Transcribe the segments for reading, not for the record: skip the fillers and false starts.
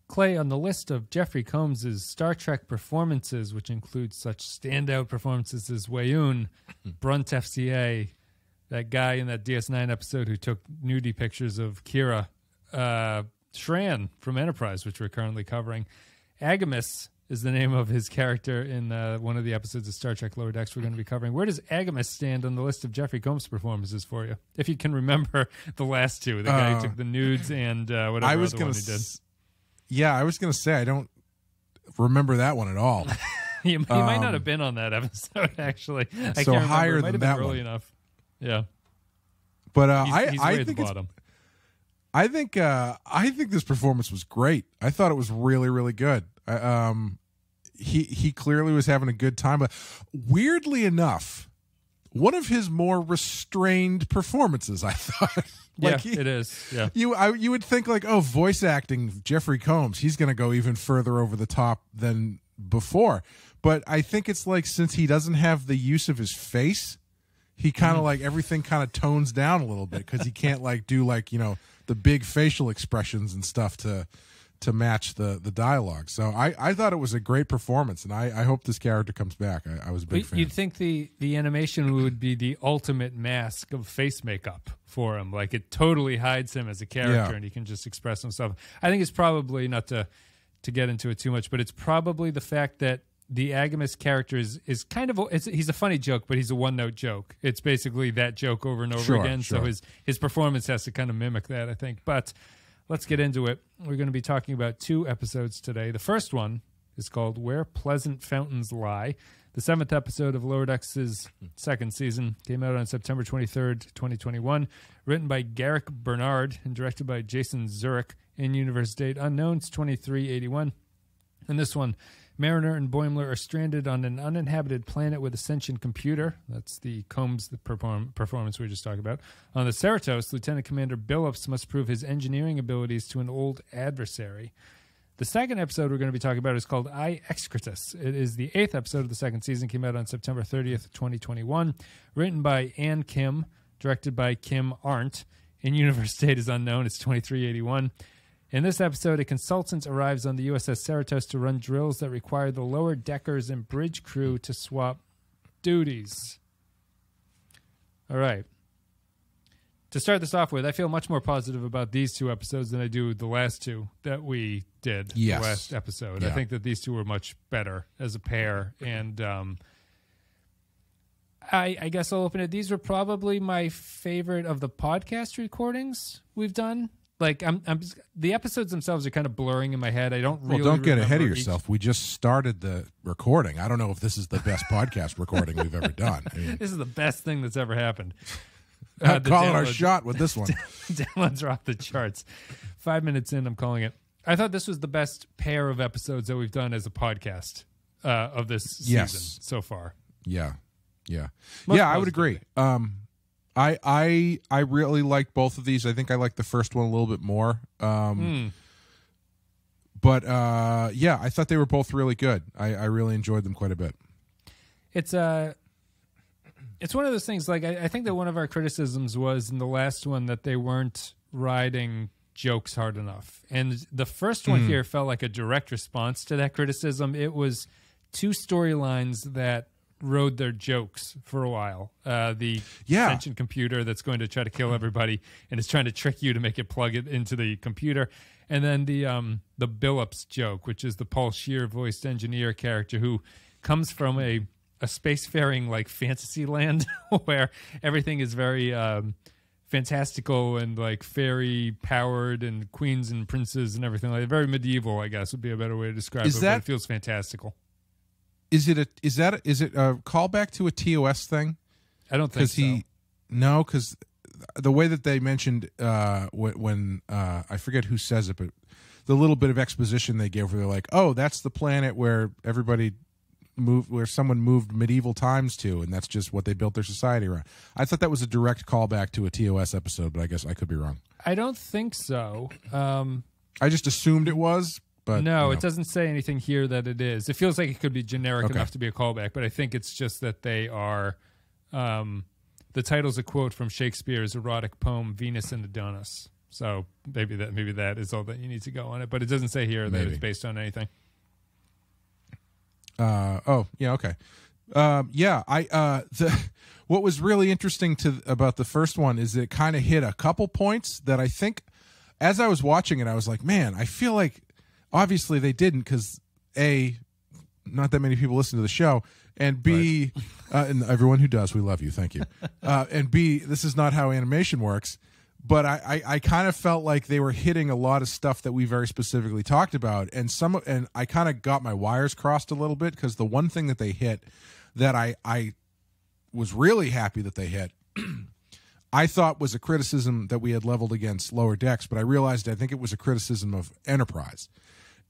Clay, on the list of Jeffrey Combs' Star Trek performances, which includes such standout performances as Weyoun, Brunt FCA, that guy in that DS9 episode who took nudie pictures of Kira, Shran from Enterprise, which we're currently covering. Agamus is the name of his character in one of the episodes of Star Trek Lower Decks we're going to be covering. Where does Agamus stand on the list of Jeffrey Combs performances for you? If you can remember the last two, the guy who took the nudes and whatever other one he did. Yeah, I was going to say, I don't remember that one at all. He might not have been on that episode, actually. I so can't higher remember. It might than have been that early one. enough. Yeah. But He's way I at think the bottom. I think this performance was great. I thought it was really, really good. He clearly was having a good time, but weirdly enough, one of his more restrained performances, I thought. It is. Yeah. You would think like, oh, voice acting, Jeffrey Combs, he's going to go even further over the top than before. But I think it's like, since he doesn't have the use of his face, he kind of like everything kind of tones down a little bit, because he can't like do like, the big facial expressions and stuff to match the dialogue. So I thought it was a great performance, and I hope this character comes back. I was a big fan. You'd think the animation would be the ultimate mask of face makeup for him. Like, it totally hides him as a character, and he can just express himself. I think it's probably, not to get into it too much, but it's probably the fact that the Agamus character is kind of he's a funny joke, but he's a one-note joke. It's basically that joke over and over again. Sure. So his performance has to kind of mimic that, I think. But let's get into it. We're going to be talking about 2 episodes today. The first one is called Where Pleasant Fountains Lie. The 7th episode of Lower Decks' second season came out on September 23rd, 2021. Written by Garrick Bernard and directed by Jason Zurich. In-universe date unknown. It's 2381. In this one, Mariner and Boimler are stranded on an uninhabited planet with a sentient computer. That's the Combs performance we were just talking about. On the Cerritos, Lieutenant Commander Billups must prove his engineering abilities to an old adversary. The second episode we're going to be talking about is called Excretus. It is the 8th episode of the second season, came out on September 30th, 2021. Written by Ann Kim, directed by Kim Arndt. In-universe date is unknown. It's 2381. In this episode, a consultant arrives on the USS Cerritos to run drills that require the lower deckers and bridge crew to swap duties. All right. To start this off with, I feel much more positive about these 2 episodes than I do the last 2 that we did. Yes. The last episode. Yeah. I think that these 2 were much better as a pair. And I guess I'll open it. These were probably my favorite of the podcast recordings we've done. Like, the episodes themselves are kind of blurring in my head. I don't really. Well, don't get ahead of yourself. We just started the recording. I don't know if this is the best podcast recording we've ever done. I mean, this is the best thing that's ever happened. Calling our shot with this one. Downloads are off the charts. 5 minutes in, I'm calling it. I thought this was the best pair of episodes that we've done as a podcast of this season so far. Yeah. I would agree. I really liked both of these. I think I liked the first one a little bit more. But I thought they were both really good. I really enjoyed them quite a bit. It's one of those things, like, I think that one of our criticisms was in the last one that they weren't riding jokes hard enough. And the first one here felt like a direct response to that criticism. It was 2 storylines that rode their jokes for a while. The sentient computer that's going to try to kill everybody and is trying to trick you to make it plug it into the computer. And then the Billups joke, which is the Paul Scheer voiced engineer character who comes from a spacefaring like fantasy land where everything is very fantastical and like fairy powered and queens and princes and everything like that. Very medieval, I guess would be a better way to describe it. But it feels fantastical. Is it a callback to a TOS thing? I don't think so. No, because the way that they mentioned when I forget who says it, but the little bit of exposition they gave where they're like, oh, that's the planet where everybody moved, where someone moved medieval times to, and that's just what they built their society around. I thought that was a direct callback to a TOS episode, but I guess I could be wrong. I don't think so. I just assumed it was. But, no, it doesn't say anything here that it is. It feels like it could be generic enough to be a callback, but I think it's just that they are the title's a quote from Shakespeare's erotic poem Venus and Adonis. So maybe that is all that you need to go on it. But it doesn't say here that it's based on anything. Okay. What was really interesting about the first one is it kind of hit a couple points that I think, as I was watching it, I was like, man, I feel like obviously they didn't, because A, not that many people listen to the show, and B, right. And everyone who does, we love you, thank you. And B, this is not how animation works. But I kind of felt like they were hitting a lot of stuff that we very specifically talked about, and I kind of got my wires crossed a little bit, because the one thing that they hit that I was really happy that they hit, I thought was a criticism that we had leveled against Lower Decks, but I realized I think it was a criticism of Enterprise.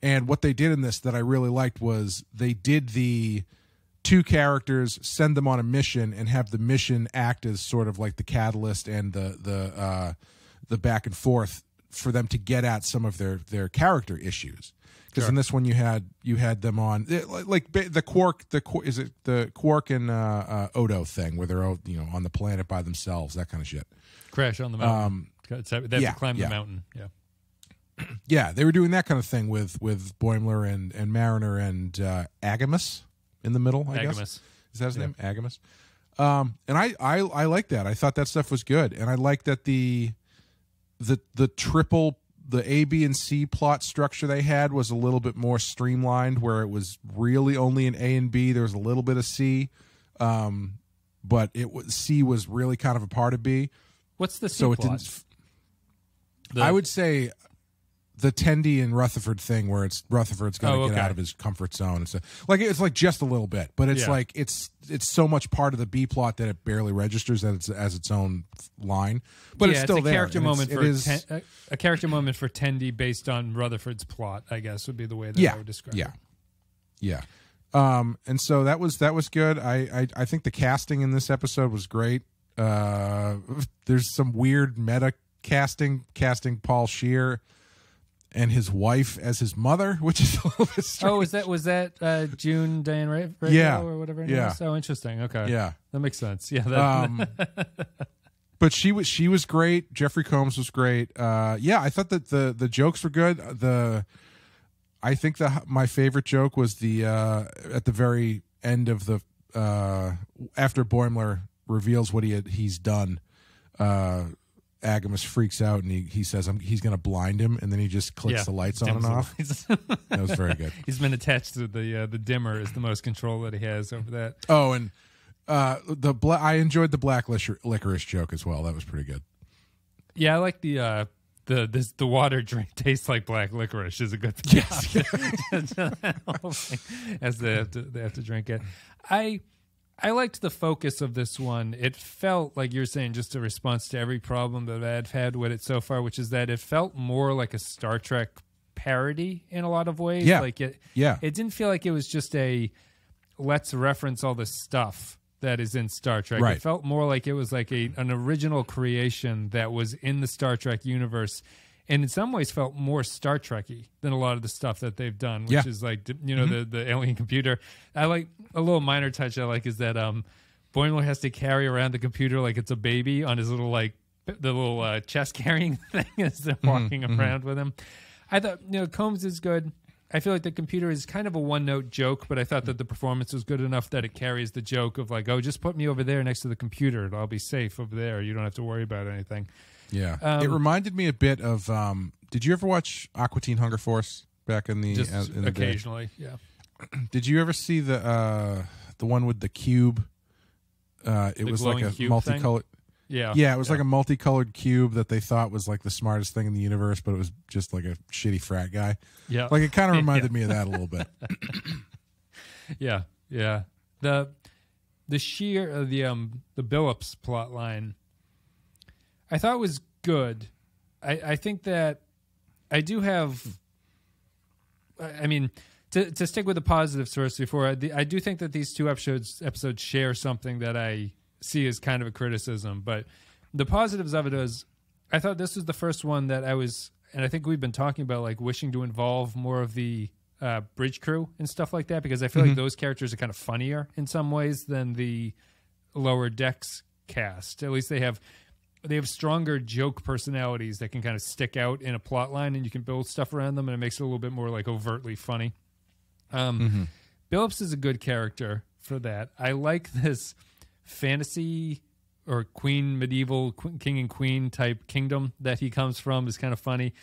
And what they did in this that I really liked was they did the two characters, send them on a mission, and have the mission act as sort of like the catalyst and the back and forth for them to get at some of their character issues. Because in this one you had them on like the Quark is it the Quark and Odo thing where they're on the planet by themselves, that kind of shit. Crash on the mountain. They have to climb the mountain. Yeah. Yeah, they were doing that kind of thing with Boimler and Mariner and Agamus in the middle, I guess. Is that his name? Agamus. And I like that. I thought that stuff was good. And I like that the triple, the A, B, and C plot structure they had was a little bit more streamlined, where it was really only an A and B. There was a little bit of C. But C was really kind of a part of B. What's the C plot? I would say the Tendi and Rutherford thing, where it's Rutherford's got to get out of his comfort zone and stuff. Like it's like just a little bit, but it's like it's so much part of the B plot that it barely registers as its own line. But it's still a there. Character moment a character moment for Tendi based on Rutherford's plot, I guess, would be the way that I would describe it. Yeah. And so that was good. I think the casting in this episode was great. There's some weird meta casting Paul Scheer and his wife as his mother, which is a little bit strange. Was that June Diane Raphael or whatever her name is? Oh, interesting. Okay. Yeah. That makes sense. Yeah. But she was great. Jeffrey Combs was great. I thought that the jokes were good. I think my favorite joke was the at the very end of the after Boimler reveals what he's done. Agamus freaks out and he says he's going to blind him, and then he just clicks the lights on and off. That was very good. He's been attached to the dimmer is the most control that he has over that. Oh, and I enjoyed the black licorice joke as well. That was pretty good. Yeah, I like the water drink tastes like black licorice is a good thing. Yes. As they have to drink it. I liked the focus of this one. It felt like you're saying just a response to every problem that I've had with it so far, which is that it felt more like a Star Trek parody in a lot of ways. Yeah. It didn't feel like it was just a let's reference all the stuff that is in Star Trek. Right. It felt more like it was like an original creation that was in the Star Trek universe, and in some ways felt more Star Trek-y than a lot of the stuff that they've done, which is like, the alien computer. I like a little minor touch I like is that Boimler has to carry around the computer like it's a baby on his little chest carrying thing as they're walking around with him. I thought, Combs is good. I feel like the computer is kind of a one-note joke, but I thought that the performance was good enough that it carries the joke of like, oh, just put me over there next to the computer. I'll be safe over there. You don't have to worry about anything. Yeah, it reminded me a bit of. Did you ever watch Aqua Teen Hunger Force back in the in the occasionally? day? Yeah. Did you ever see the one with the cube? It was like a multicolored. Yeah, it was like a multicolored cube that they thought was like the smartest thing in the universe, but it was just like a shitty frat guy. Yeah, like it kind of reminded me of that a little bit. Yeah. The sheer the Billups plot line, I thought was good. I think that I do have. I mean, to stick with the positive source before, I do think that these two episodes share something that I see as kind of a criticism. But the positives of it is, I thought this was the first one that I was, and I think we've been talking about like wishing to involve more of the bridge crew and stuff like that, because I feel like those characters are kind of funnier in some ways than the Lower Decks cast. At least they have they have stronger joke personalities that can kind of stick out in a plot line, and you can build stuff around them, and it makes it a little bit more like overtly funny. Billups is a good character for that. I like this fantasy or medieval king and queen type kingdom that he comes from is kind of funny.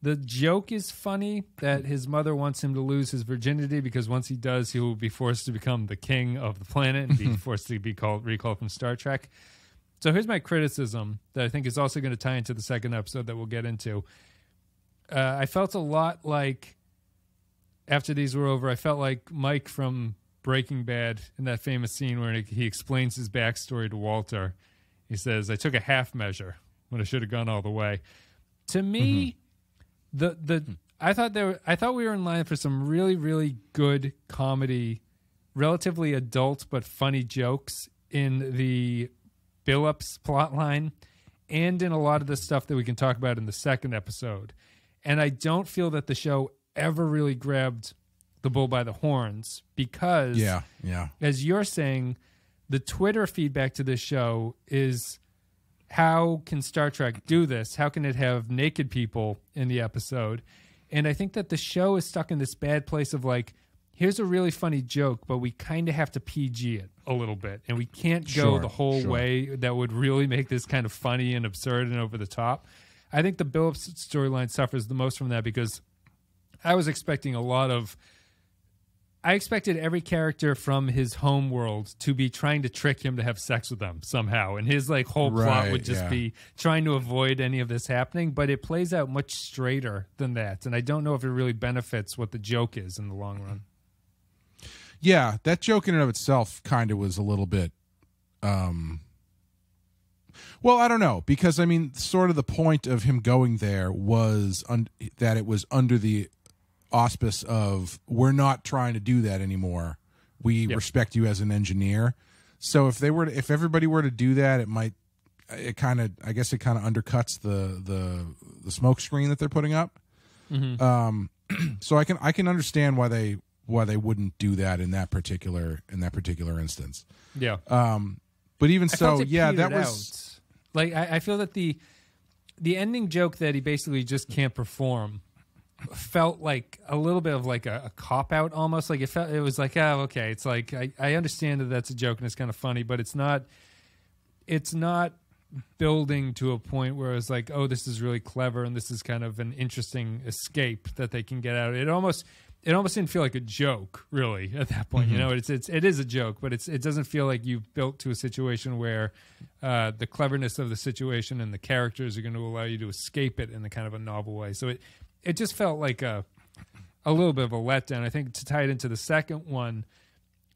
The joke is funny that his mother wants him to lose his virginity because once he does, he will be forced to become the king of the planet and be forced to be recalled from Star Trek. So here's my criticism that I think is also going to tie into the second episode that we'll get into. I felt a lot like, after these were over, I felt like Mike from Breaking Bad in that famous scene where he explains his backstory to Walter. He says, I took a half measure when I should have gone all the way. To me, I thought we were in line for some really, really good comedy, relatively adult but funny jokes in the Billups plotline and in a lot of the stuff that we can talk about in the second episode. And I don't feel that the show ever really grabbed the bull by the horns because, as you're saying, the Twitter feedback to this show is, how can Star Trek do this? How can it have naked people in the episode? And I think that the show is stuck in this bad place of like, here's a really funny joke, but we kind of have to PG it a little bit. And we can't go the whole way that would really make this kind of funny and absurd and over the top. I think the Billups storyline suffers the most from that because I was expecting I expected every character from his home world to be trying to trick him to have sex with them somehow. And his like whole plot would just be trying to avoid any of this happening, but it plays out much straighter than that. And I don't know if it really benefits what the joke is in the long run. Yeah, that joke in and of itself kind of was a little bit, well, I don't know, because I mean, sort of the point of him going there was that it was under the auspice of, we're not trying to do that anymore. We respect you as an engineer. So if everybody were to do that, it kind of undercuts the smoke screen that they're putting up. So I can understand why they wouldn't do that in that particular instance. Yeah. But even so, that was like, I feel that the ending joke that he basically just can't perform felt like a little bit of like a cop out almost. Like it was like, oh, okay. It's like, I understand that that's a joke and it's kind of funny, but it's not building to a point where it's like, oh, this is really clever and this is kind of an interesting escape that they can get out of it. It almost didn't feel like a joke really at that point. You know, it is a joke, but it doesn't feel like you've built to a situation where the cleverness of the situation and the characters are going to allow you to escape it in a kind of a novel way. So it just felt like a little bit of a letdown. I think to tie it into the second one,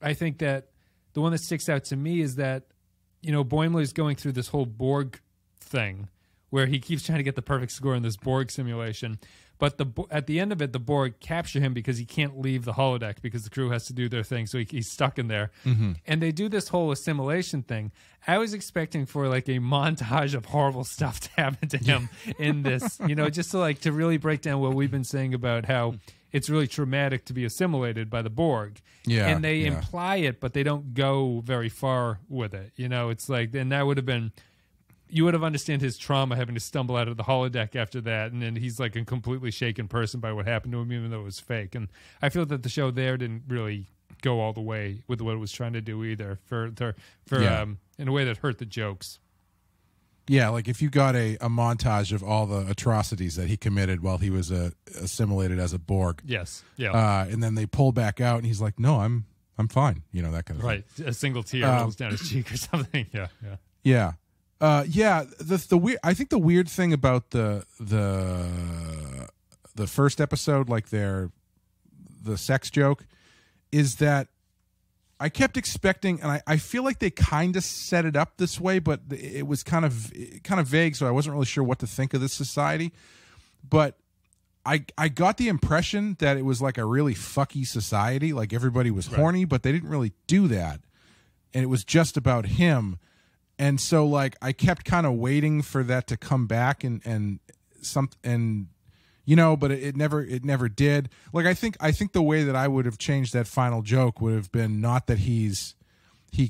I think that the one that sticks out to me is that, you know, Boimler is going through this whole Borg thing where he keeps trying to get the perfect score in this Borg simulation. But at the end of it, the Borg capture him because he can't leave the holodeck because the crew has to do their thing. So he's stuck in there. And they do this whole assimilation thing. I was expecting for like a montage of horrible stuff to happen to him in this, you know, just to really break down what we've been saying about how it's really traumatic to be assimilated by the Borg. Yeah. And they imply it, but they don't go very far with it. You know, it's like, and that would have been, you would have understood his trauma having to stumble out of the holodeck after that, and then he's like a completely shaken person by what happened to him, even though it was fake. And I feel that the show there didn't really go all the way with what it was trying to do either, in a way that hurt the jokes. Yeah, like if you got a montage of all the atrocities that he committed while he was assimilated as a Borg. Yes. Yeah. And then they pull back out, and he's like, "No, I'm fine." You know, that kind of thing. Right. A single tear rolls down his cheek or something. Yeah. Yeah. The weird. I think the weird thing about the first episode, like the sex joke, is that I kept expecting, and I feel like they kind of set it up this way, but it was kind of vague, so I wasn't really sure what to think of this society. But I got the impression that it was like a really fucky society, like everybody was horny, but they didn't really do that, and it was just about him. And so, like, I kept kind of waiting for that to come back, and you know, but it never did. Like, I think the way that I would have changed that final joke would have been not that he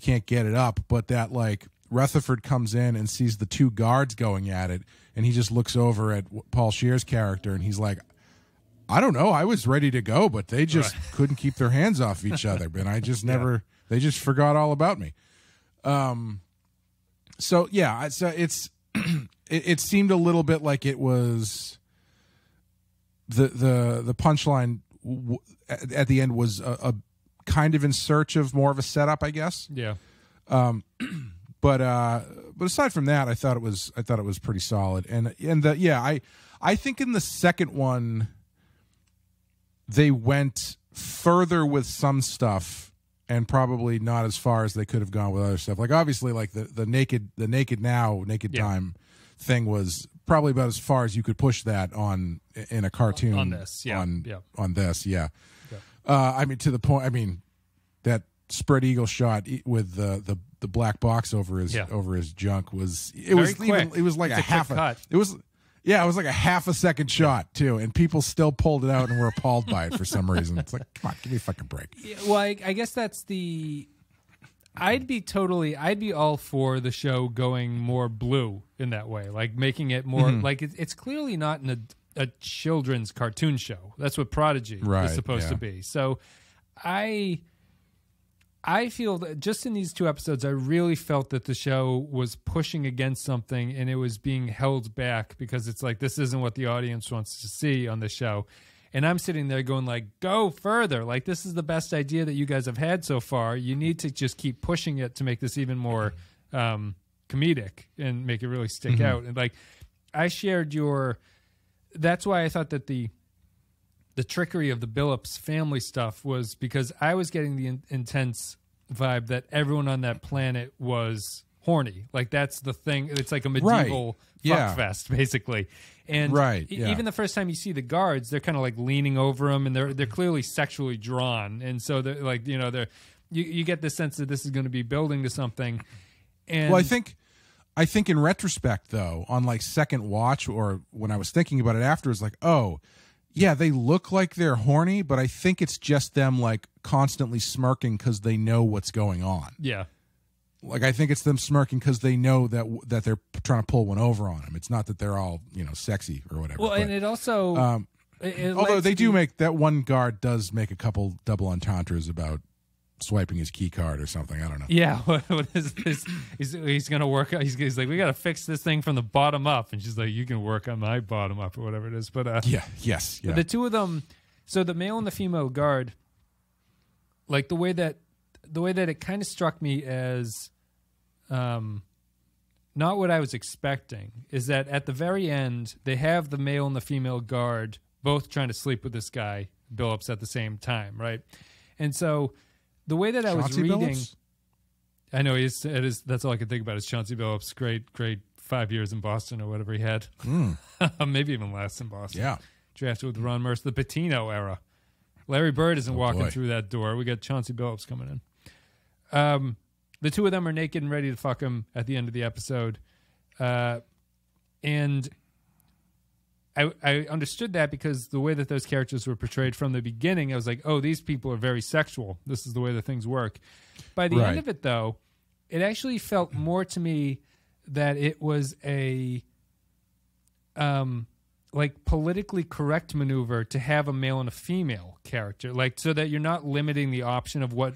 can't get it up, but that like Rutherford comes in and sees the two guards going at it, and he just looks over at Paul Scheer's character, and he's like, I don't know, I was ready to go, but they just couldn't keep their hands off each other, and I just never, they just forgot all about me. So yeah, it's it seemed a little bit like it was the punchline at the end was a kind of in search of more of a setup, I guess. Yeah. But aside from that, I thought it was pretty solid. I think in the second one they went further with some stuff and probably not as far as they could have gone with other stuff. Like obviously like the naked time thing was probably about as far as you could push that in a cartoon on this. Yeah. On this. Yeah. I mean, to the point, I mean, that spread eagle shot with the black box over his junk was it was like a half a half a second shot too, and people still pulled it out and were appalled by it for some reason. It's like, come on, give me a fucking break. Yeah, well, I guess that's I'd be all for the show going more blue in that way, like making it more like it's clearly not a children's cartoon show. That's what Prodigy is supposed to be. So I feel that just in these two episodes, I really felt that the show was pushing against something and it was being held back because it's like, this isn't what the audience wants to see on the show. And I'm sitting there going like, go further. Like, this is the best idea that you guys have had so far. You need to just keep pushing it to make this even more comedic and make it really stick out. And like, I shared that's why I thought that the trickery of the Billups family stuff was because I was getting the intense vibe that everyone on that planet was horny. Like that's the thing. It's like a medieval fuck fest, basically. And even the first time you see the guards, they're kind of like leaning over them, and they're clearly sexually drawn. And so they're like, you get the sense that this is going to be building to something. And well, I think in retrospect, though, on like second watch or when I was thinking about it afterwards, like, oh, yeah, they look like they're horny, but I think it's just them like constantly smirking because they know what's going on. Yeah. Like I think it's them smirking because they know that they're trying to pull one over on them. It's not that they're all sexy or whatever. Well, and it also, although they do make that one guard does make a couple double entendres about swiping his key card or something. I don't know. Yeah, what is this? He's going to work. He's like, we got to fix this thing from the bottom up, and she's like, you can work on my bottom up or whatever it is. But the two of them. So the male and the female guard, like the way that it kind of struck me as, not what I was expecting is that at the very end they have the male and the female guard both trying to sleep with this guy Billups at the same time, right? And so. The way that I was reading, Billups? I know it is. That's all I can think about is Chauncey Billups. Great 5 years in Boston or whatever he had, maybe even less in Boston. Yeah, drafted with Ron Mercer, the Patino era. Larry Bird isn't walking through that door. We got Chauncey Billups coming in. The two of them are naked and ready to fuck him at the end of the episode, and I understood that because the way that those characters were portrayed from the beginning, I was like, oh, these people are very sexual. This is the way that things work. By the end of it, though, it actually felt more to me that it was a like politically correct maneuver to have a male and a female character, like so that you're not limiting the option of what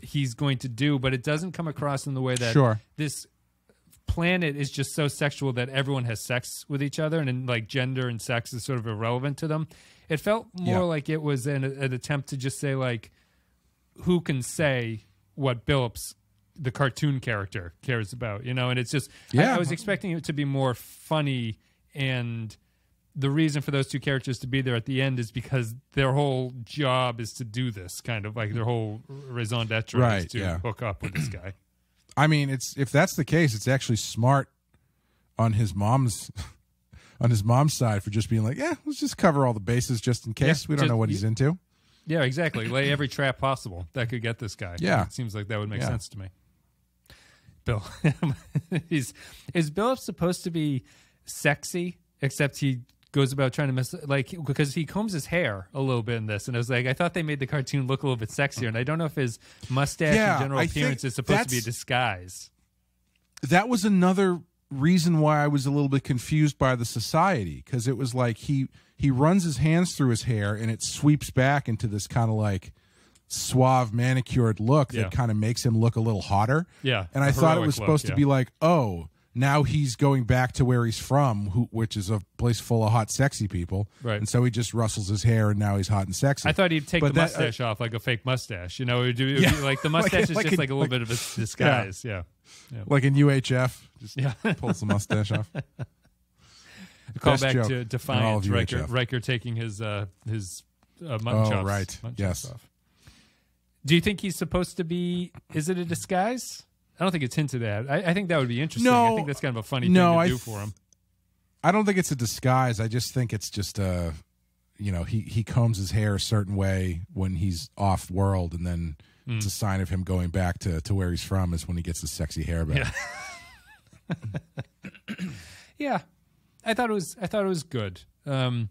he's going to do, but it doesn't come across in the way that this planet is just so sexual that everyone has sex with each other and like gender and sex is sort of irrelevant to them. It felt more like it was an attempt to just say like, who can say what Billups, the cartoon character, cares about, and it's just, I was expecting it to be more funny, and the reason for those two characters to be there at the end is because their whole job is to do this kind of like their whole raison d'etre is to hook up with this guy. I mean, if that's the case, it's actually smart on his mom's side for just being like, let's just cover all the bases just in case we don't know what he's into. Yeah, exactly. Lay every trap possible that could get this guy. Yeah, it seems like that would make sense to me. Bill, is Billups supposed to be sexy? Except he goes about trying to because he combs his hair a little bit in this, and I was like, I thought they made the cartoon look a little bit sexier, and I don't know if his mustache and general appearance is supposed to be a disguise. that was another reason why I was a little bit confused by the society, because it was like he runs his hands through his hair and it sweeps back into this kind of like suave manicured look that kind of makes him look a little hotter. Yeah. And I thought it was supposed to be like, oh, now he's going back to where he's from, which is a place full of hot, sexy people. Right. And so he just rustles his hair, and now he's hot and sexy. I thought he'd take the mustache off, like a fake mustache. You know, it would be like the mustache is just like a little bit of a disguise. Yeah. Like in UHF, just pulls the mustache off. A call back to Defiant, Riker taking his mutton chops. Oh, right. Yes. Off. Do you think he's supposed to be, is it a disguise? I don't think it's hinted at. I think that would be interesting. I think that's kind of a funny thing to do for him. I don't think it's a disguise. I just think it's just he combs his hair a certain way when he's off world, and then it's a sign of him going back to where he's from is when he gets his sexy hair back. Yeah. I thought it was good. The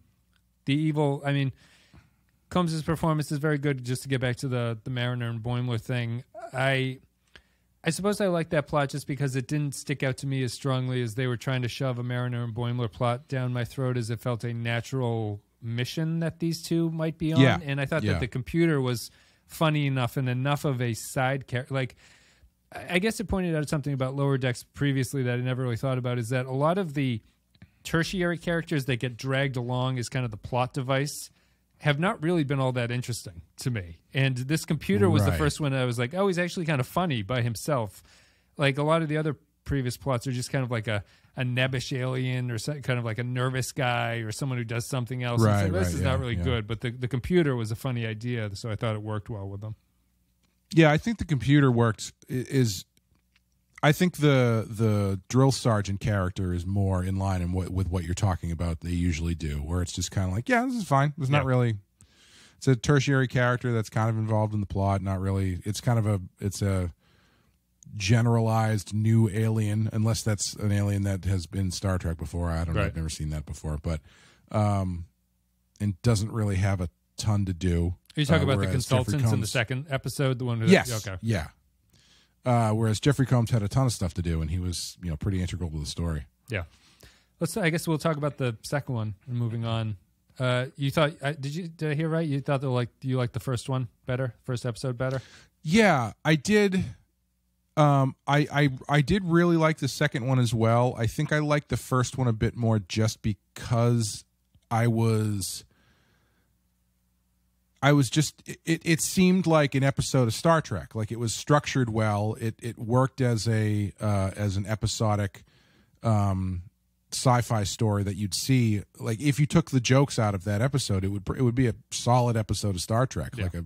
evil, I mean, Combs' performance is very good. Just to get back to the Mariner and Boimler thing, I suppose I like that plot just because it didn't stick out to me as strongly as they were trying to shove a Mariner and Boimler plot down my throat, as it felt a natural mission that these two might be on. Yeah. And I thought that the computer was funny enough and enough of a side character. Like, I guess it pointed out something about Lower Decks previously that I never really thought about, is that a lot of the tertiary characters that get dragged along as kind of the plot device have not really been all that interesting to me. And this computer was the first one that I was like, oh, he's actually kind of funny by himself. Like a lot of the other previous plots are just kind of like a nebbish alien or kind of like a nervous guy or someone who does something else. Right, this is not really good, but the computer was a funny idea, so I thought it worked well with them. Yeah, I think the computer worked. I think the drill sergeant character is more in line with what you're talking about. They usually do, where it's just kind of like, yeah, this is fine. There's not really. It's a tertiary character that's kind of involved in the plot. Not really. It's kind of a generalized new alien, unless that's an alien that has been Star Trek before. I don't know. I've never seen that before, but and doesn't really have a ton to do. Are you talking about the consultants in the second episode? The one who okay. Yeah. Whereas Jeffrey Combs had a ton of stuff to do, and he was, pretty integral to the story. Yeah. I guess we'll talk about the second one and moving on. You thought, did I hear right? You thought you liked the first one better, first episode better? Yeah, I did. I did really like the second one as well. I think I liked the first one a bit more just because it seemed like an episode of Star Trek. Like, it was structured well. It worked as an episodic sci-fi story that you'd see. Like, if you took the jokes out of that episode, it would be a solid episode of Star Trek, like a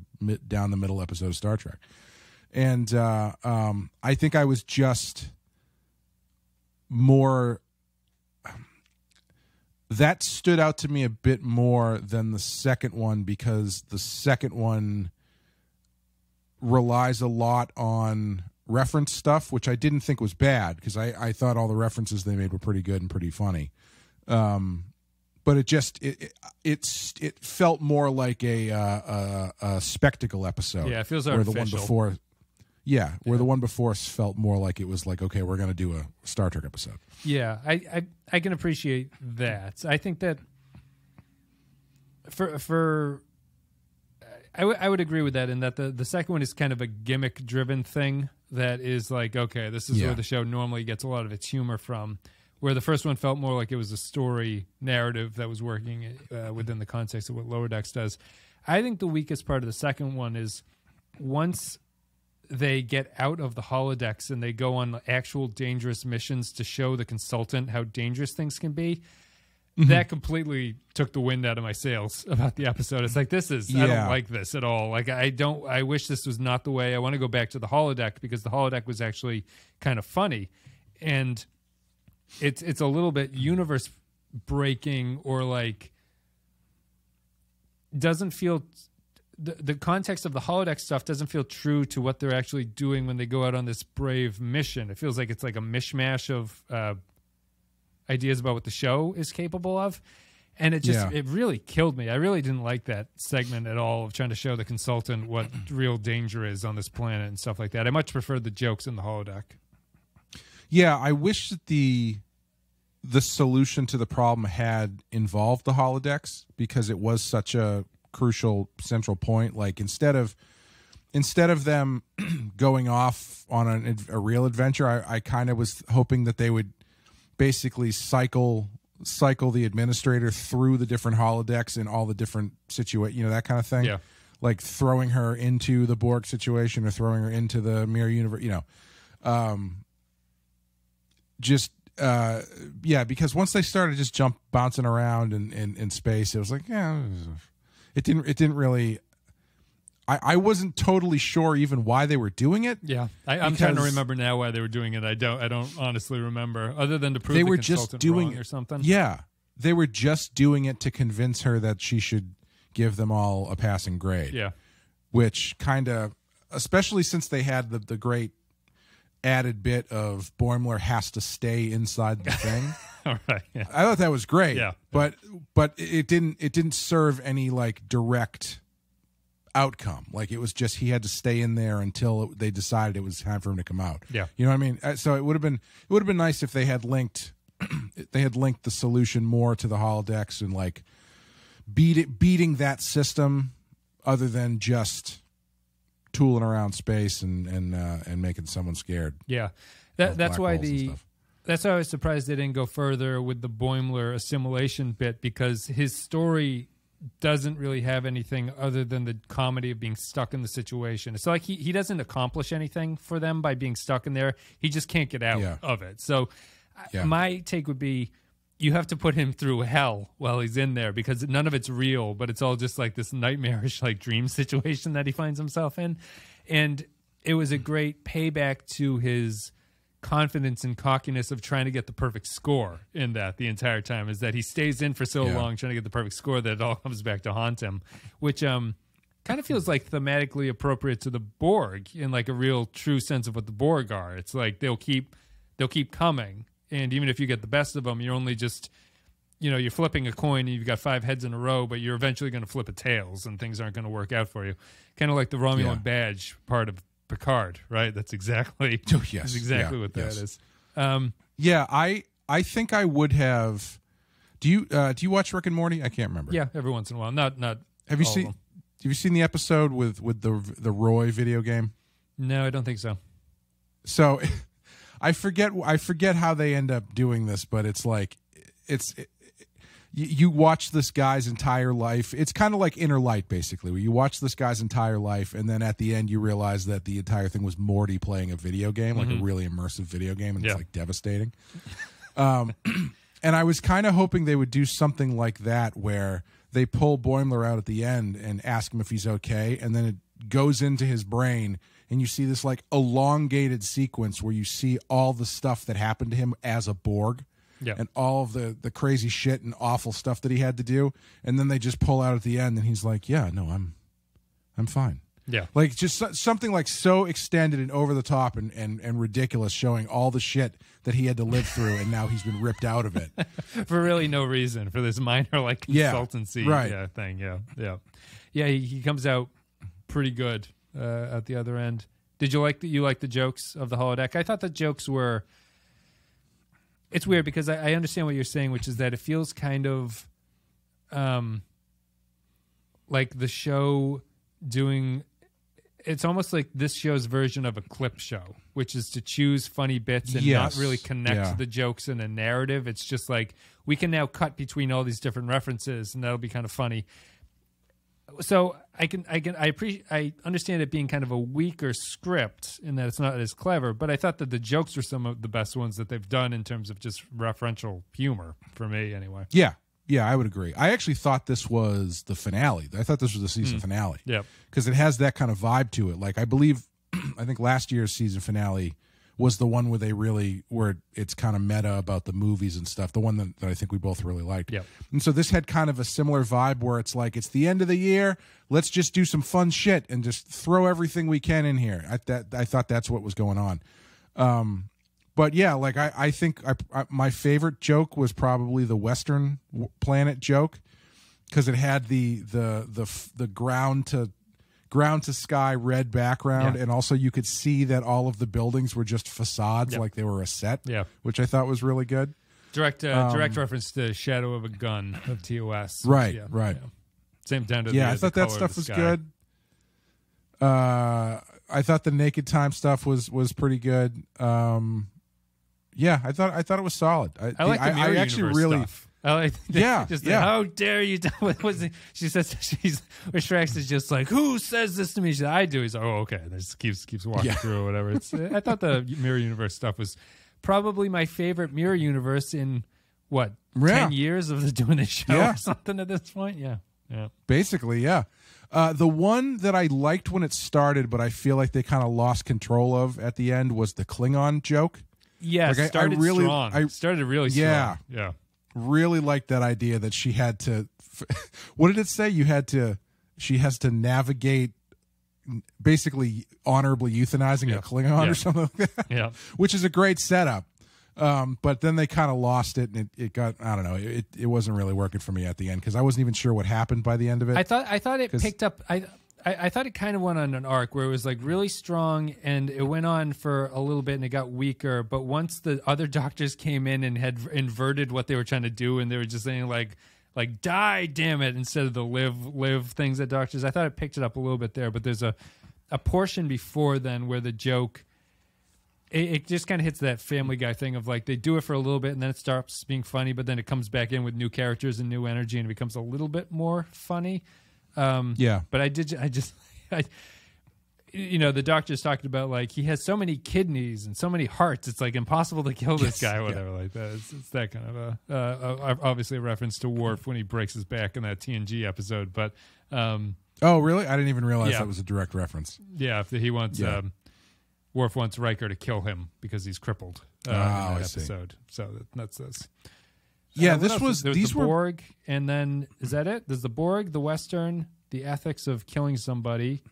down the middle episode of Star Trek. And I think I was just more. That stood out to me a bit more than the second one, because the second one relies a lot on reference stuff, which I didn't think was bad, because I thought all the references they made were pretty good and pretty funny. But it felt more like a spectacle episode. Yeah, it feels artificial. Where the one before felt more like it was like, okay, we're going to do a Star Trek episode. Yeah, I can appreciate that. I think that I would agree with that, in that the second one is kind of a gimmick-driven thing that is like, okay, this is where the show normally gets a lot of its humor from, where the first one felt more like it was a story narrative that was working within the context of what Lower Decks does. I think the weakest part of the second one is once they get out of the holodecks and they go on actual dangerous missions to show the consultant how dangerous things can be. That completely took the wind out of my sails about the episode. It's like, I don't like this at all. Like, I wish this was not the way. I want to go back to the holodeck, because the holodeck was actually kind of funny. And it's a little bit universe breaking, or like doesn't feel, the context of the holodeck stuff doesn't feel true to what they're actually doing when they go out on this brave mission. It feels like it's like a mishmash of ideas about what the show is capable of. And it really killed me. I really didn't like that segment at all, of trying to show the consultant what real danger is on this planet and stuff like that. I much preferred the jokes in the holodeck. Yeah, I wish that the solution to the problem had involved the holodecks, because it was such a crucial central point. Like instead of them going off on a real adventure, I kind of was hoping that they would basically cycle the administrator through the different holodecks in all the different situations, that kind of thing. Yeah. Like throwing her into the Borg situation or throwing her into the mirror universe, because once they started just bouncing around in space, it was like, it didn't really. I wasn't totally sure even why they were doing it. Yeah, I'm trying to remember now why they were doing it. I don't honestly remember, other than to prove they the were consultant just doing wrong or something. Yeah, they were just doing it to convince her that she should give them all a passing grade. Yeah, which kind of, especially since they had the great added bit of Boimler has to stay inside the thing. All right. Yeah. I thought that was great. Yeah. But it didn't serve any like direct outcome. Like it was just he had to stay in there until they decided it was time for him to come out. Yeah. You know what I mean? So it would have been nice if they had linked the solution more to the holodecks and like beating that system, other than just tooling around space and making someone scared. Yeah. That's why that's why I was surprised they didn't go further with the Boimler assimilation bit, because his story doesn't really have anything other than the comedy of being stuck in the situation. It's like he doesn't accomplish anything for them by being stuck in there. He just can't get out of it. So my take would be, you have to put him through hell while he's in there, because none of it's real, but it's all just like this nightmarish like dream situation that he finds himself in. And it was a great payback to his confidence and cockiness of trying to get the perfect score in that the entire time, is that he stays in for so long trying to get the perfect score that it all comes back to haunt him, which kind of feels like thematically appropriate to the Borg in like a real true sense of what the Borg are. It's like they'll keep coming, and even if you get the best of them, you're only just, you're flipping a coin and you've got 5 heads in a row, but you're eventually going to flip a tails and things aren't going to work out for you. Kind of like the Romulan badge part of Picard, right? That's exactly what that is. I think I would have. Do you watch Rick and Morty? I can't remember. Yeah, every once in a while. Not. Have you seen the episode with the Roy video game? No, I don't think so. So, I forget how they end up doing this, but it's like you watch this guy's entire life. It's kind of like Inner Light, basically, where you watch this guy's entire life, and then at the end you realize that the entire thing was Morty playing a video game, like a really immersive video game, and it's like devastating. And I was kind of hoping they would do something like that, where they pull Boimler out at the end and ask him if he's okay, and then it goes into his brain, and you see this like elongated sequence where you see all the stuff that happened to him as a Borg. Yeah. And all of the crazy shit and awful stuff that he had to do, and then they just pull out at the end, and he's like, "Yeah, no, I'm fine." Yeah, like just something like so extended and over the top and ridiculous, showing all the shit that he had to live through, and now he's been ripped out of it for really no reason, for this minor like consultancy thing. Yeah. He comes out pretty good at the other end. Did you like the jokes of the holodeck? I thought the jokes were. It's weird because I understand what you're saying, which is that it feels kind of like the show doing. It's almost like this show's version of a clip show, which is to choose funny bits and not really connect the jokes in a narrative. It's just like we can now cut between all these different references, and that'll be kind of funny. So I understand it being kind of a weaker script in that it's not as clever, but I thought that the jokes were some of the best ones that they've done in terms of just referential humor for me anyway. Yeah, I would agree. I actually thought this was the finale. I thought this was the season finale. Yeah, because it has that kind of vibe to it. Like I think last year's season finale was the one where it's kind of meta about the movies and stuff, the one that I think we both really liked. Yep. And so this had kind of a similar vibe where it's like, it's the end of the year, let's just do some fun shit and just throw everything we can in here. I thought that's what was going on. But yeah, like I think my favorite joke was probably the Western planet joke, because it had the ground to ground to sky red background, and also you could see that all of the buildings were just facades, like they were a set, which I thought was really good. Direct reference to Shadow of a Gun of TOS. Right. Same down to I thought that stuff was good. I thought the Naked Time stuff was pretty good. I thought it was solid. I like the mirror universe stuff. I like how dare you? She says Rex is just like, who says this to me? She said, I do. He's like, oh, okay. And just keeps walking through or whatever. I thought the mirror universe stuff was probably my favorite mirror universe in 10 years of doing this show or something at this point. Yeah. Basically, the one that I liked when it started, but I feel like they kind of lost control of at the end was the Klingon joke. Yeah, started strong. Started really strong. Yeah. Really liked that idea that she had to. What did it say? She has to navigate, basically honorably euthanizing a Klingon or something like that. Yeah, which is a great setup. But then they kind of lost it, and it got, I don't know, it wasn't really working for me at the end because I wasn't even sure what happened by the end of it. I thought it picked up. I thought it kind of went on an arc where it was like really strong, and it went on for a little bit, and it got weaker. But once the other doctors came in and had inverted what they were trying to do, and they were just saying like die, damn it, instead of the live things that doctors. I thought it picked it up a little bit there, but there's a portion before then where the joke. It just kind of hits that Family Guy thing of like they do it for a little bit and then it starts being funny, but then it comes back in with new characters and new energy and it becomes a little bit more funny. But the doctor's talking about like he has so many kidneys and so many hearts. It's like impossible to kill this guy or whatever like that. It's that kind of obviously a reference to Worf when he breaks his back in that TNG episode. But oh, really? I didn't even realize that was a direct reference. Yeah, he wants. Worf wants Riker to kill him because he's crippled in that episode. So that's this. Yeah, There's the Borg, and then is that it? There's the Borg, the Western, the ethics of killing somebody,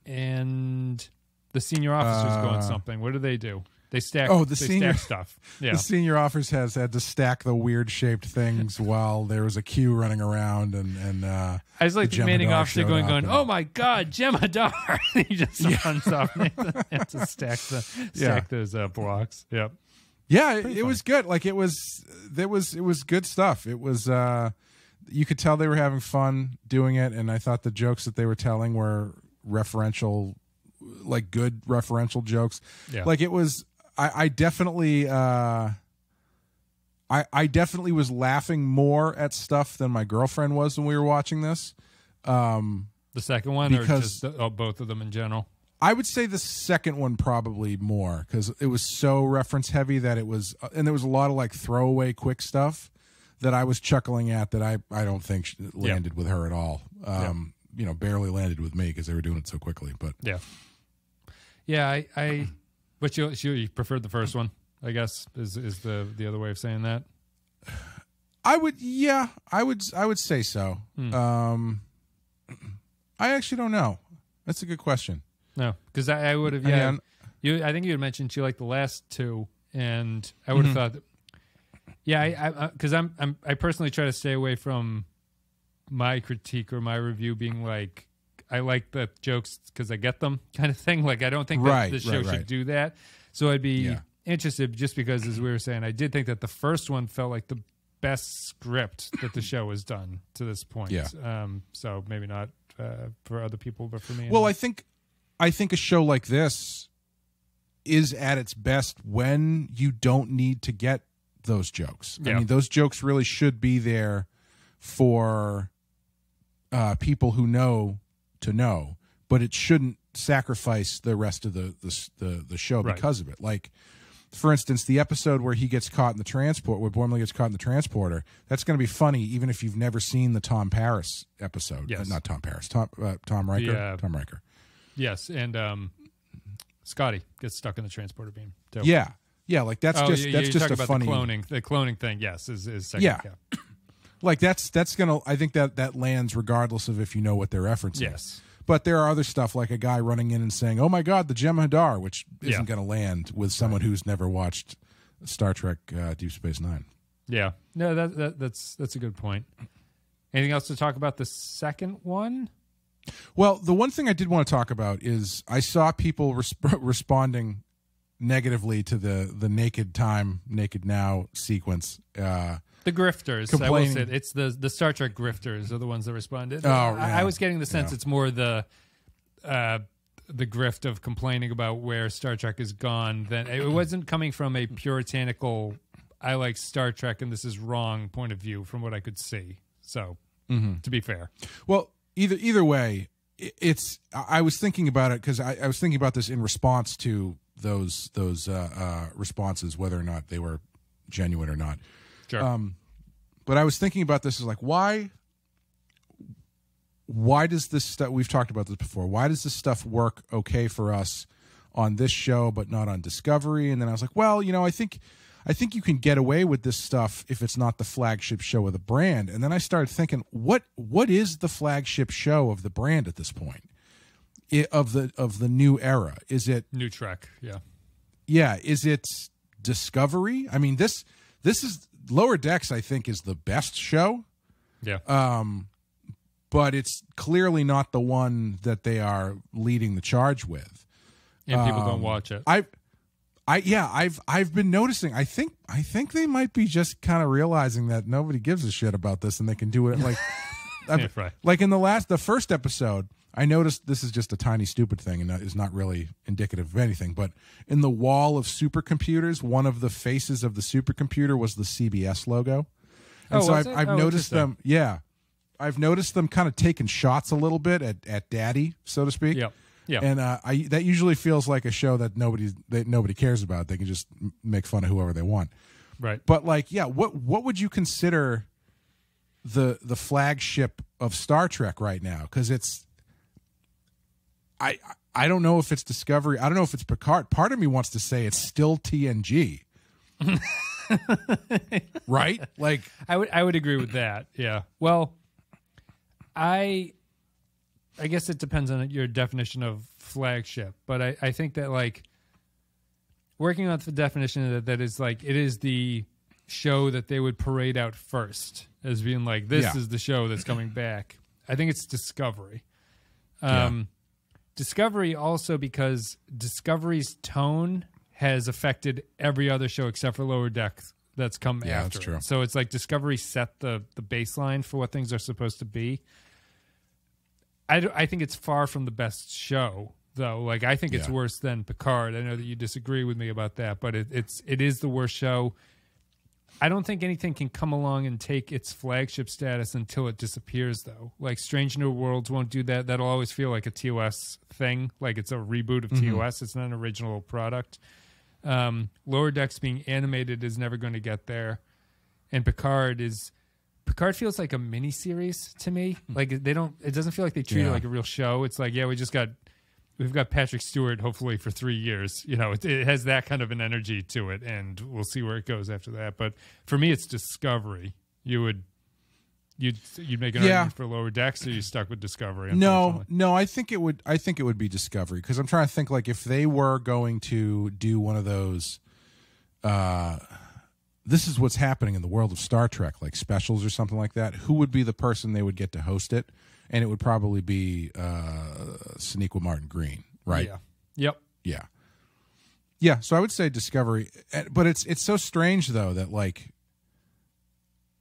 and the senior officers going something. What do? They stack. Stack stuff. Yeah. The senior officers had to stack the weird shaped things while there was a queue running around, and I was like the commanding officer going, "Oh my God, Jem'Hadar!" He just runs off and to stack those blocks. Yep. Yeah, it was good. Like it was good stuff. It was you could tell they were having fun doing it, and I thought the jokes that they were telling were referential, like good referential jokes. Yeah. Like it was. I definitely I definitely was laughing more at stuff than my girlfriend was when we were watching this. The second one, because, or just both of them in general? I would say the second one probably more because it was so reference heavy that it was, and there was a lot of like throwaway quick stuff that I was chuckling at that I don't think landed with her at all. Barely landed with me because they were doing it so quickly. But I But you preferred the first one, I guess, is the other way of saying that? I would say so. I actually don't know. That's a good question. No, because I would have. I think you had mentioned you liked the last two, and I would have thought that. Yeah, because I personally try to stay away from my critique or my review being like. I like the jokes because I get them kind of thing. Like, I don't think that the show should do that. So I'd be interested just because, as we were saying, I did think that the first one felt like the best script that the show has done to this point. Yeah. So maybe not for other people, but for me. Well, I think a show like this is at its best when you don't need to get those jokes. Yeah. I mean, those jokes really should be there for people who know to know, but it shouldn't sacrifice the rest of the show because of it. Like, for instance, the episode where he gets caught in the transport, where Boimler gets caught in the transporter, that's going to be funny even if you've never seen the Tom Paris episode. Yes. Not Tom Paris, Tom Riker. Yeah. Tom Riker. Yes, and Scotty gets stuck in the transporter beam. Too. Yeah, like that's just a funny the cloning thing. Yes, is second. Yeah. Like that's gonna. I think that lands regardless of if you know what they're referencing. Yes, but there are other stuff like a guy running in and saying, "Oh my God, the Jem'Hadar," which isn't going to land with someone who's never watched Star Trek Deep Space Nine. Yeah, no, that's a good point. Anything else to talk about the second one? Well, the one thing I did want to talk about is I saw people responding negatively to the Naked Time, Naked Now sequence. The grifters. I will say it's the Star Trek grifters are the ones that responded. Oh, yeah. I was getting the sense it's more the grift of complaining about where Star Trek is gone. Than it wasn't coming from a puritanical, I like Star Trek and this is wrong point of view from what I could see. So, to be fair. Well, either way, it's. I was thinking about it because I was thinking about this in response to those responses, whether or not they were genuine or not. Sure. But I was thinking about this as like, why does this stuff, we've talked about this before, why does this stuff work okay for us on this show but not on Discovery? And then I was like, well, I think you can get away with this stuff if it's not the flagship show of the brand. And then I started thinking, what is the flagship show of the brand at this point? Of the new era? Is it New Trek? Yeah. Yeah. Is it Discovery? I mean, this is Lower Decks, I think, is the best show. Yeah. But it's clearly not the one that they are leading the charge with. And people don't watch it. I've been noticing. I think they might be just kind of realizing that nobody gives a shit about this, and they can do it like, right. Like in the first episode. I noticed, this is just a tiny stupid thing and is not really indicative of anything, but in the wall of supercomputers, one of the faces of the supercomputer was the CBS logo. And so I've noticed them. Yeah. I've noticed them kind of taking shots a little bit at Daddy, so to speak. Yeah. Yeah. And that usually feels like a show that nobody cares about. They can just make fun of whoever they want. Right. But like, yeah, what would you consider the flagship of Star Trek right now? Because it's, I don't know if it's Discovery. I don't know if it's Picard. Part of me wants to say it's still TNG. Right? Like I would agree with that. Yeah. Well, I guess it depends on your definition of flagship, but I think that like working on the definition that is like it is the show that they would parade out first as being like this is the show that's coming back. I think it's Discovery. Discovery also because Discovery's tone has affected every other show except for Lower Decks that's come after. That's true. So it's like Discovery set the baseline for what things are supposed to be. I think it's far from the best show, though. Like I think it's worse than Picard. I know that you disagree with me about that, but it is the worst show. I don't think anything can come along and take its flagship status until it disappears, though. Like Strange New Worlds won't do that. That'll always feel like a TOS thing, like it's a reboot of TOS. It's not an original product. Lower Decks being animated is never going to get there. And Picard feels like a miniseries to me. Like it doesn't feel like they treat it like a real show. It's like, we've got Patrick Stewart hopefully for 3 years. It has that kind of an energy to it, and we'll see where it goes after that. But for me, it's Discovery. You'd make an argument for Lower Decks, or you stuck with Discovery? No, I think it would be Discovery, because I'm trying to think like if they were going to do one of those. This is what's happening in the world of Star Trek, like specials or something like that. Who would be the person they would get to host it? And it would probably be Sonequa Martin Green, right? Yeah. Yep. Yeah. Yeah. So I would say Discovery, but it's so strange though that like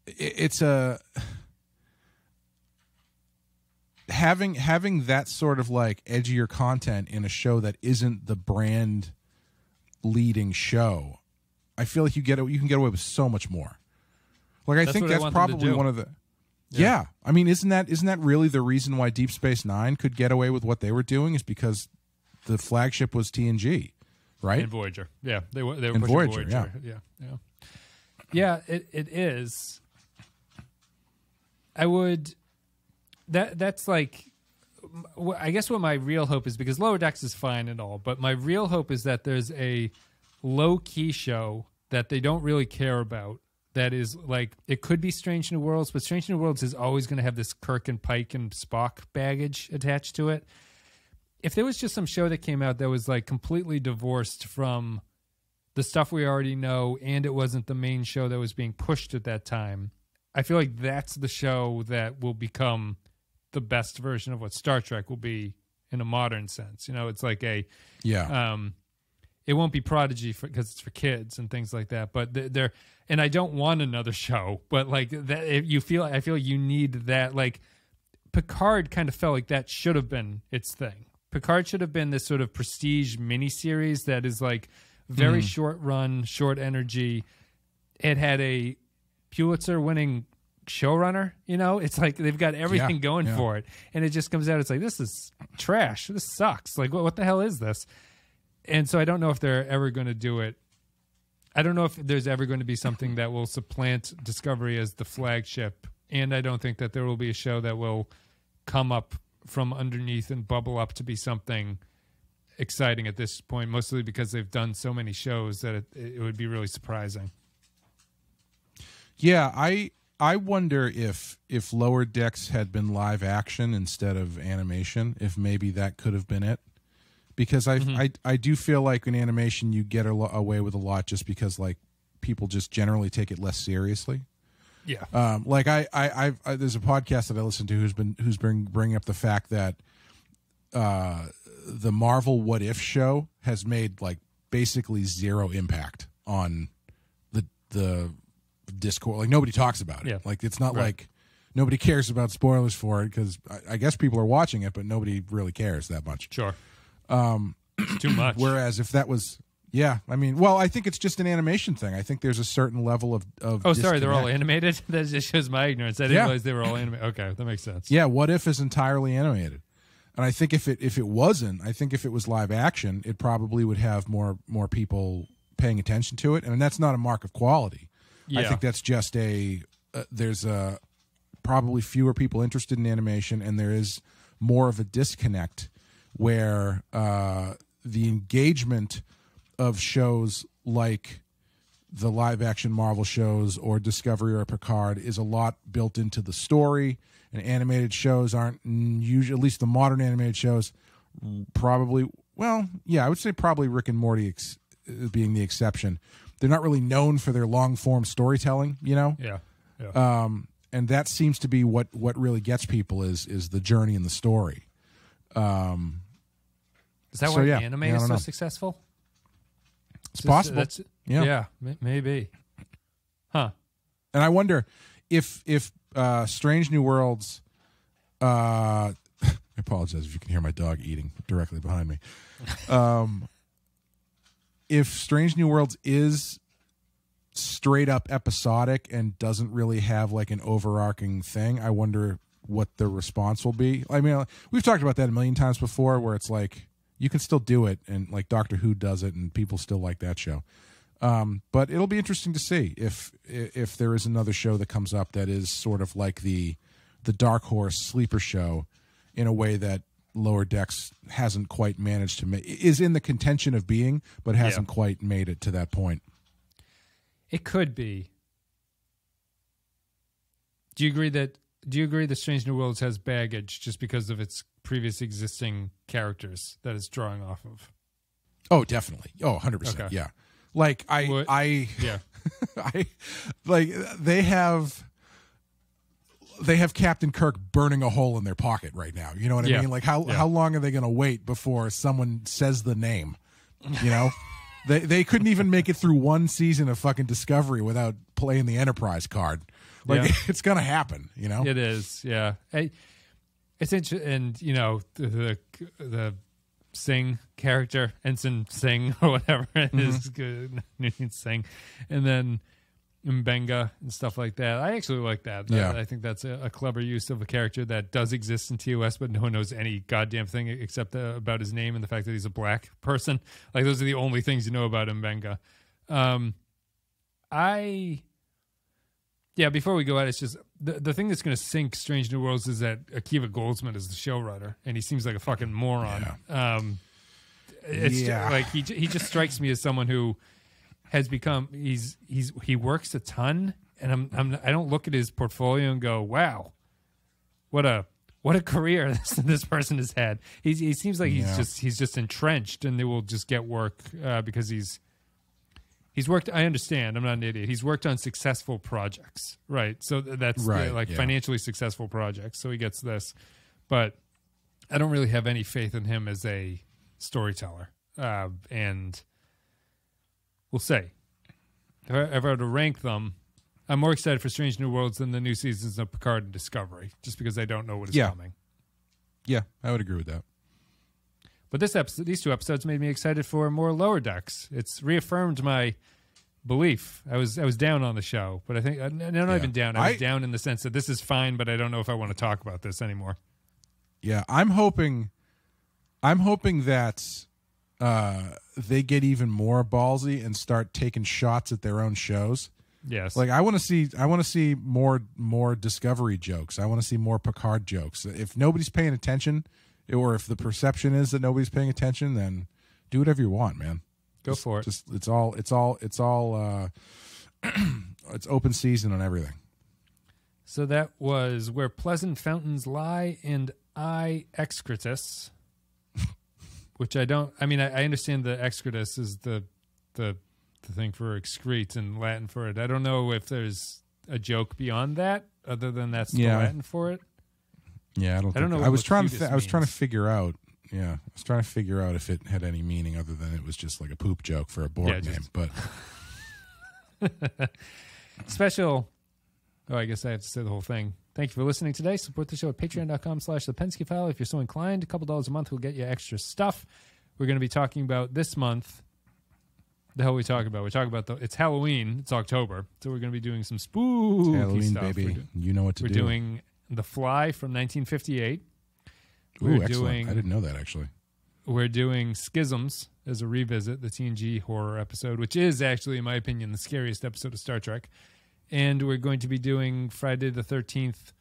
it's having that sort of like edgier content in a show that isn't the brand leading show. I feel like you can get away with so much more. Like I think that's probably one of the. Yeah. I mean, isn't that really the reason why Deep Space Nine could get away with what they were doing? Is because the flagship was TNG, right? And Voyager. Yeah, they were pushing Voyager. Yeah. Yeah. It is. I would. That's like. I guess what my real hope is, because Lower Decks is fine and all, but my real hope is that there's a low-key show that they don't really care about. That is like, it could be Strange New Worlds, but Strange New Worlds is always going to have this Kirk and Pike and Spock baggage attached to it. If there was just some show that came out that was like completely divorced from the stuff we already know, and it wasn't the main show that was being pushed at that time, I feel like that's the show that will become the best version of what Star Trek will be in a modern sense. You know, it's like a it won't be Prodigy because it's for kids and things like that. But they're and I don't want another show, but like that, I feel you need that. Like Picard kind of felt like that should have been its thing. Picard should have been this sort of prestige miniseries that is like very short run, short energy. It had a Pulitzer-winning showrunner. You know, it's like they've got everything going for it, and it just comes out. It's like, this is trash. This sucks. Like, what the hell is this? And so I don't know if they're ever going to do it. I don't know if there's ever going to be something that will supplant Discovery as the flagship, and I don't think that there will be a show that will come up from underneath and bubble up to be something exciting at this point, mostly because they've done so many shows that it would be really surprising. Yeah, I wonder if Lower Decks had been live action instead of animation, if maybe that could have been it. Because I do feel like in animation you get away with a lot just because like people just generally take it less seriously. Yeah. Like I there's a podcast that I listen to who's been bringing up the fact that the Marvel What If show has made like basically zero impact on the Discord. Like nobody talks about it. Yeah. Like it's not like nobody cares about spoilers for it because I guess people are watching it, but nobody really cares that much. Sure. It's too much. Whereas if that was, I mean, well, I think it's just an animation thing. I think there's a certain level of oh, sorry, they're all animated? That just shows my ignorance. I didn't realize they were all animated. Okay, that makes sense. Yeah, What If is entirely animated. And I think if it wasn't, I think if it was live action, it probably would have more people paying attention to it. And that's not a mark of quality. Yeah. I think that's just there's probably fewer people interested in animation, and there is more of a disconnect where the engagement of shows like the live action Marvel shows or Discovery or Picard is a lot built into the story, and animated shows aren't usually, at least the modern animated shows, probably, I would say probably Rick and Morty being the exception. They're not really known for their long form storytelling, you know? Yeah. And that seems to be what really gets people is the journey in the story. Is that why anime is so successful? It's possible. Yeah, maybe. Huh. And I wonder if Strange New Worlds. I apologize if you can hear my dog eating directly behind me. If Strange New Worlds is straight up episodic and doesn't really have like an overarching thing, I wonder what the response will be. I mean, we've talked about that a million times before, where it's like you can still do it, and like Doctor Who does it, and people still like that show. But it'll be interesting to see if there is another show that comes up that is sort of like the Dark Horse sleeper show in a way that Lower Decks hasn't quite managed to make, is in the contention of being, but hasn't quite made it to that point. It could be. Do you agree that Strange New Worlds has baggage just because of its previous existing characters that it's drawing off of? Oh, definitely. Oh, 100%. Okay. Yeah. Like I like they have Captain Kirk burning a hole in their pocket right now. You know what I mean? Like how long are they going to wait before someone says the name? You know, they couldn't even make it through one season of fucking Discovery without playing the Enterprise card. Like it's going to happen. You know, it is. Yeah, it's interesting, and you know the Singh character, Ensign Singh or whatever it is, good Singh, and then Mbenga and stuff like that. I actually like that. I think that's a clever use of a character that does exist in TOS, but no one knows any goddamn thing except about his name and the fact that he's a black person. Like those are the only things you know about Mbenga. Before we go at it, it's just the thing that's going to sink Strange New Worlds is that Akiva Goldsman is the showrunner, and he seems like a fucking moron. Like he just strikes me as someone who has become he works a ton, and I don't look at his portfolio and go, wow, what a career this person has had. He seems like he's just entrenched, and they will just get work because he's worked. I understand. I'm not an idiot. He's worked on successful projects, right? So that's financially successful projects. So he gets this. but I don't really have any faith in him as a storyteller. And we'll see. If I were to rank them, I'm more excited for Strange New Worlds than the new seasons of Picard and Discovery, just because I don't know what is coming. Yeah, I would agree with that. But these two episodes made me excited for more Lower Decks. It's reaffirmed my belief. I was down on the show, but I think I'm not even down. I was down in the sense that this is fine, but I don't know if I want to talk about this anymore. Yeah, I'm hoping that they get even more ballsy and start taking shots at their own shows. Yes, like I want to see more Discovery jokes. I want to see more Picard jokes. If nobody's paying attention, or if the perception is that nobody's paying attention, then do whatever you want, man. Go for it. Just it's all it's open season on everything. So that was Where Pleasant Fountains Lie and I, Excretus, which I don't. I mean, I understand the Excretus is the thing for excrete in Latin for it. I don't know if there's a joke beyond that, other than that's the Latin for it. Yeah, I don't know. I was trying to figure out. Yeah, I was trying to figure out if it had any meaning other than it was just like a poop joke for a board name. But special. Oh, I guess I have to say the whole thing. Thank you for listening today. Support the show at patreon.com/The File. If you're so inclined, a couple $1 a month will get you extra stuff. We're going to be talking about this month. The hell are we talking about? We're talking about it's Halloween. It's October. So we're going to be doing some spooky Halloween, stuff. baby. You know what to do. We're doing The Fly from 1958. Ooh, excellent. I didn't know that, actually. We're doing Schisms as a revisit, the TNG horror episode, which is actually, in my opinion, the scariest episode of Star Trek. And we're going to be doing Friday the 13th,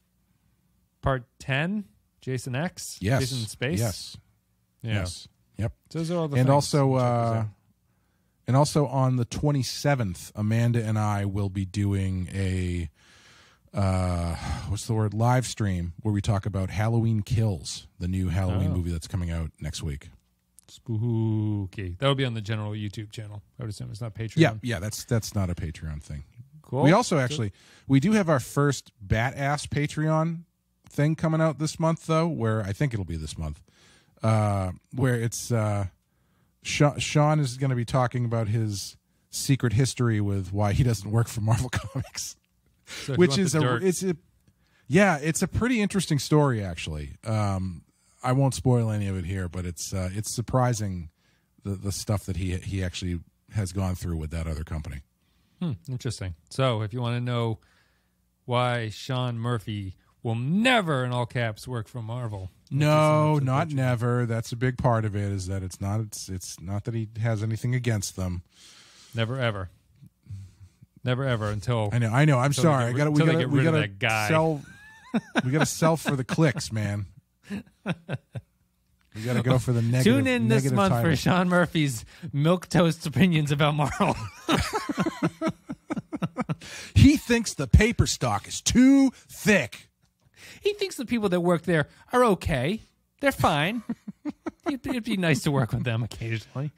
Part 10, Jason X. Yes. Jason in Space. Yes. Yeah. Yes. Yep. So those are all the and things. And also on the 27th, Amanda and I will be doing a live stream where we talk about Halloween Kills, the new Halloween movie that's coming out next week. Spooky. That'll be on the general YouTube channel. I would assume it's not Patreon. Yeah, that's not a Patreon thing. Cool. We also we do have our first Bat-Ass Patreon thing coming out this month, though, where I think it'll be this month, where it's Sean is going to be talking about his secret history with why he doesn't work for Marvel Comics, so which is it's a pretty interesting story, actually. I won't spoil any of it here, but it's surprising the stuff that he actually has gone through with that other company. Interesting. So if you want to know why Sean Murphy will never, in all caps, work for Marvel. No, not never. That's a big part of it, is that it's not that he has anything against them. Never ever. Never ever until I know. I'm sorry. We got to guy. sell. We got to sell for the clicks, man. We got to go for the negative. Tune in this month for Sean Murphy's milquetoast opinions about Marvel. He thinks the paper stock is too thick. He thinks the people that work there are okay. They're fine. It'd be nice to work with them occasionally.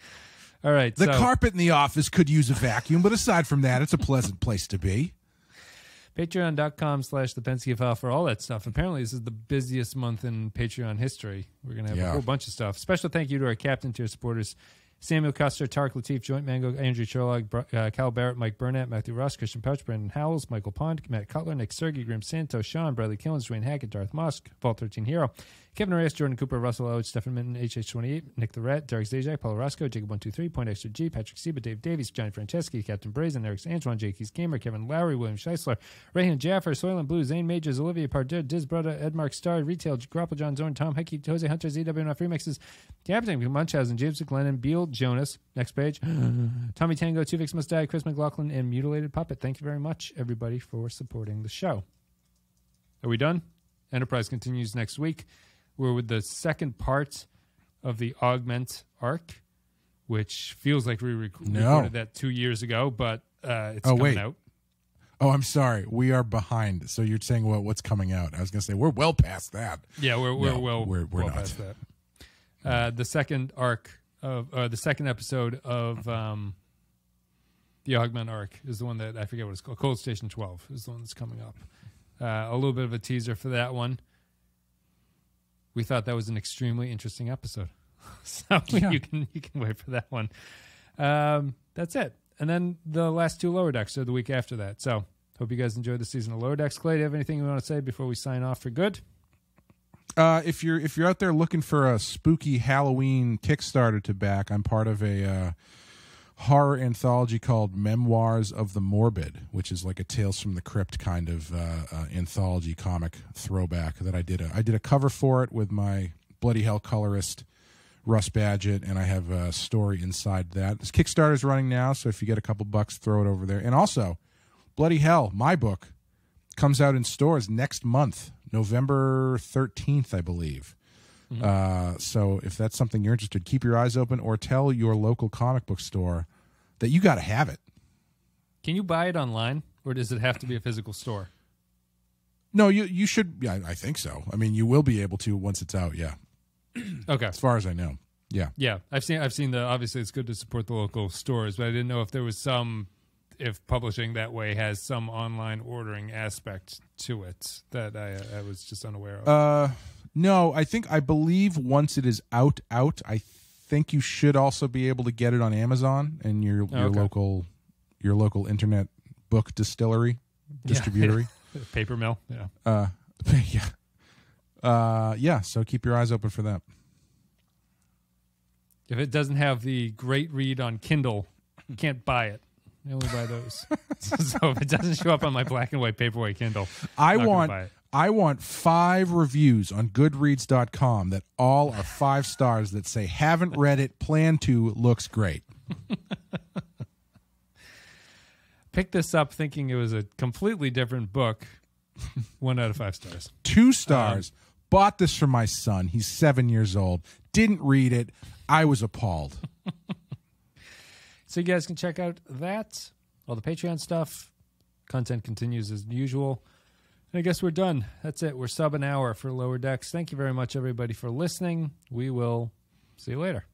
All right. The carpet in the office could use a vacuum, but aside from that, it's a pleasant place to be. Patreon.com/The File for all that stuff. Apparently, this is the busiest month in Patreon history. We're going to have a whole bunch of stuff. Special thank you to our Captain Tier supporters: Samuel Custer, Tarek Latif, Joint Mango, Andrew Sherlock, Cal Barrett, Mike Burnett, Matthew Ross, Christian Pouch, Brandon Howells, Michael Pond, Matt Cutler, Nick Sergey, Grim Santos, Sean, Bradley Killens, Dwayne Hackett, Darth Musk, Vault 13 Hero, Kevin Reyes, Jordan Cooper, Russell Elwood, Stephen Minton, HH28, Nick the Rat, Derek Zajac, Paulo Roscoe, Jacob123, Point Extra G, Patrick Seba, Dave Davies, Johnny Franceschi, Captain Brazen, Eric Antoine, Jakey's Gamer, Kevin Lowry, William Scheisler, Rayhan Jaffer, Soylent Blue, Zane Majors, Olivia Pardue, Diz Brother, Edmark Star, Retail, Grapple John Zorn, Tom Hickey, Jose Hunter, ZWNF Remixes, Captain Munchausen, James McLennan, Beal, Jonas, next page, Tommy Tango, Tuvix Must Die, Chris McLaughlin, and Mutilated Puppet. Thank you very much, everybody, for supporting the show. Are we done? Enterprise continues next week. We're with the second part of the Augment arc, which feels like we recorded that 2 years ago, but it's coming out. Oh, I'm sorry. We are behind. So you're saying what's coming out? I was going to say we're well past that. Yeah, we're well not. Past that. The second arc of the second episode of the Augment arc is the one that I forget what it's called. Cold Station 12 is the one that's coming up. A little bit of a teaser for that one. we thought that was an extremely interesting episode. So you can wait for that one. That's it. And then the last 2 Lower Decks are the week after that. So hope you guys enjoyed the season of Lower Decks. Clay, do you have anything you want to say before we sign off for good? If you're out there looking for a spooky Halloween Kickstarter to back, I'm part of a horror anthology called Memoirs of the Morbid, which is like a Tales from the Crypt kind of anthology comic throwback that I did a cover for it with my bloody hell colorist Russ Badgett, and I have a story inside that. This Kickstarter's running now, so if you get a couple bucks, throw it over there. And also, bloody hell, my book comes out in stores next month, November 13th, I believe. So if that's something you're interested, keep your eyes open or tell your local comic book store that you got to have it. Can you buy it online, or does it have to be a physical store? No, you should. Yeah, I think so. I mean, you will be able to once it's out. Yeah. Okay. As far as I know. Yeah. Yeah, I've seen the. Obviously, it's good to support the local stores, but I didn't know if there was if publishing that way has some online ordering aspect to it that I was just unaware of. No, I believe once it is out, I think you should also be able to get it on Amazon and your local internet book distillary, distributory. Yeah. Paper mill, yeah. Yeah, so keep your eyes open for that. If it doesn't have the great read on Kindle, you can't buy it. I only buy those. So if it doesn't show up on my black and white paperweight Kindle, I'm not gonna buy it. I want 5 reviews on Goodreads.com that all are 5 stars that say, haven't read it, plan to, looks great. Picked this up thinking it was a completely different book. 1 out of 5 stars. 2 stars. Bought this for my son. He's 7 years old. Didn't read it. I was appalled. So you guys can check out that, all the Patreon stuff. Content continues as usual. I guess we're done. That's it. We're sub an hour for Lower Decks. Thank you very much, everybody, for listening. We will see you later.